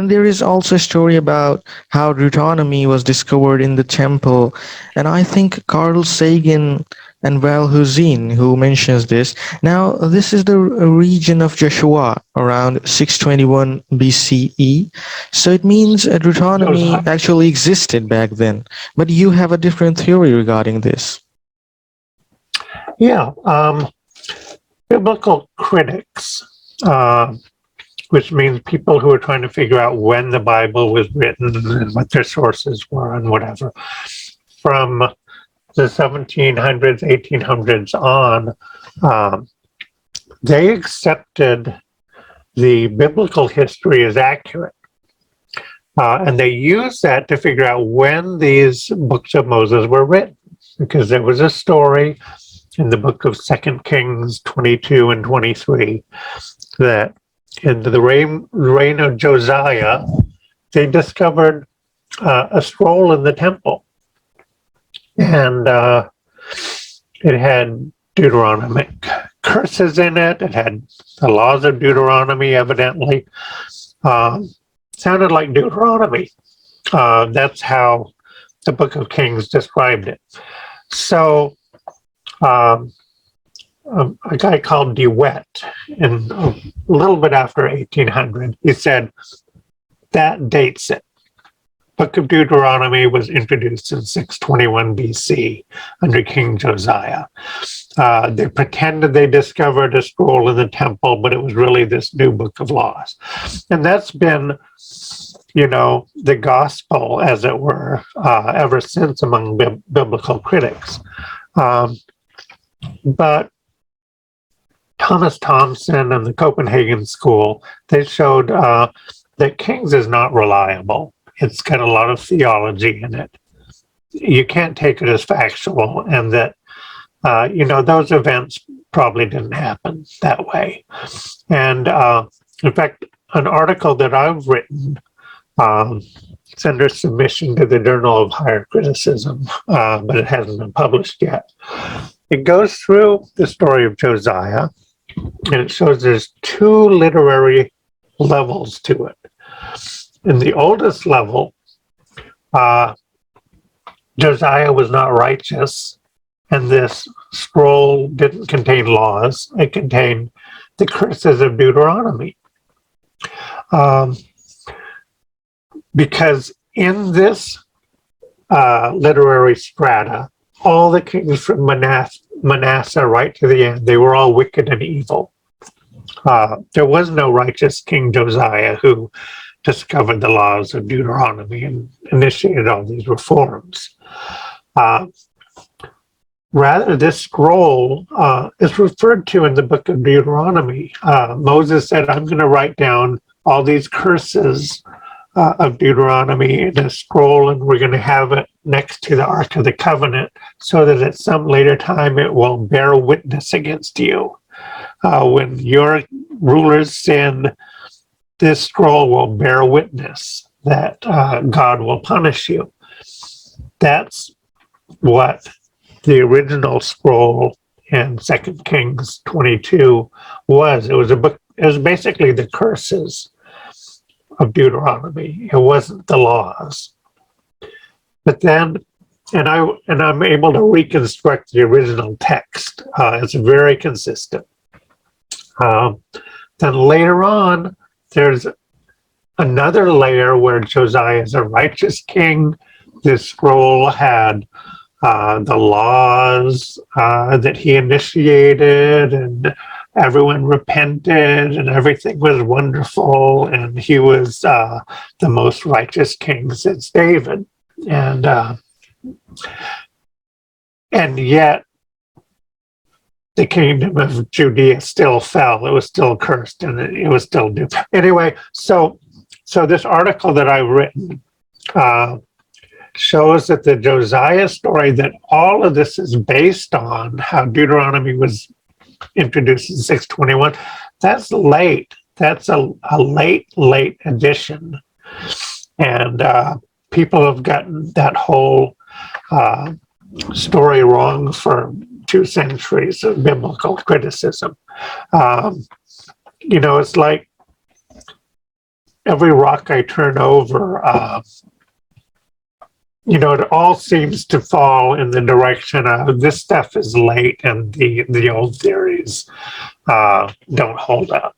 And there is also a story about how Deuteronomy was discovered in the temple. And I think Carl Sagan and Val Hussein who mentions this. Now, this is the region of Joshua around 621 BCE. So it means Deuteronomy Josiah. actually existed back then. But you have a different theory regarding this. Yeah, biblical critics, which means people who are trying to figure out when the Bible was written and what their sources were and whatever, from the 1700s, 1800s on, um, they accepted the biblical history as accurate. And they used that to figure out when these books of Moses were written, because there was a story in the book of 2 Kings 22 and 23 that in the reign of Josiah, they discovered a scroll in the temple. And it had Deuteronomic curses in it. It had the laws of Deuteronomy, evidently. Sounded like Deuteronomy. That's how the book of Kings described it. So a guy called DeWitt, in a little bit after 1800, he said, that dates it. Book of Deuteronomy was introduced in 621 BC under King Josiah. They pretended they discovered a scroll in the temple, but it was really this new book of laws. And that's been, the gospel, as it were, ever since among biblical critics. But Thomas Thompson and the Copenhagen School, they showed that Kings is not reliable. It's got a lot of theology in it. You can't take it as factual, and that, those events probably didn't happen that way. And in fact, an article that I've written, it's under submission to the Journal of Higher Criticism, but it hasn't been published yet. It goes through the story of Josiah, and it shows there's two literary levels to it. In the oldest level, Josiah was not righteous, and this scroll didn't contain laws. It contained the curses of Deuteronomy. Because in this literary strata, all the kings from Manasseh right to the end, they were all wicked and evil. There was no righteous King Josiah who discovered the laws of Deuteronomy and initiated all these reforms. Rather, this scroll is referred to in the book of Deuteronomy. Moses said, I'm going to write down all these curses of Deuteronomy in a scroll, and we're going to have it next to the Ark of the Covenant so that at some later time it will bear witness against you. When your rulers sin, this scroll will bear witness that God will punish you. That's what the original scroll in 2 Kings 22 was. It was a book. It was basically the curses of Deuteronomy. It wasn't the laws. But then, and I'm able to reconstruct the original text. It's very consistent. Then later on, there's another layer where Josiah is a righteous king. This scroll had the laws that he initiated, and everyone repented, and everything was wonderful, and he was the most righteous king since David. And yet, the kingdom of Judea still fell. It was still cursed, and it was still doomed. Anyway, so this article that I've written shows that the Josiah story, that all of this is based on, how Deuteronomy was introduced in 621, that's late. That's a late addition. And people have gotten that whole story wrong for 2 centuries of biblical criticism. It's like every rock I turn over, it all seems to fall in the direction of this stuff is late and the old theories don't hold up.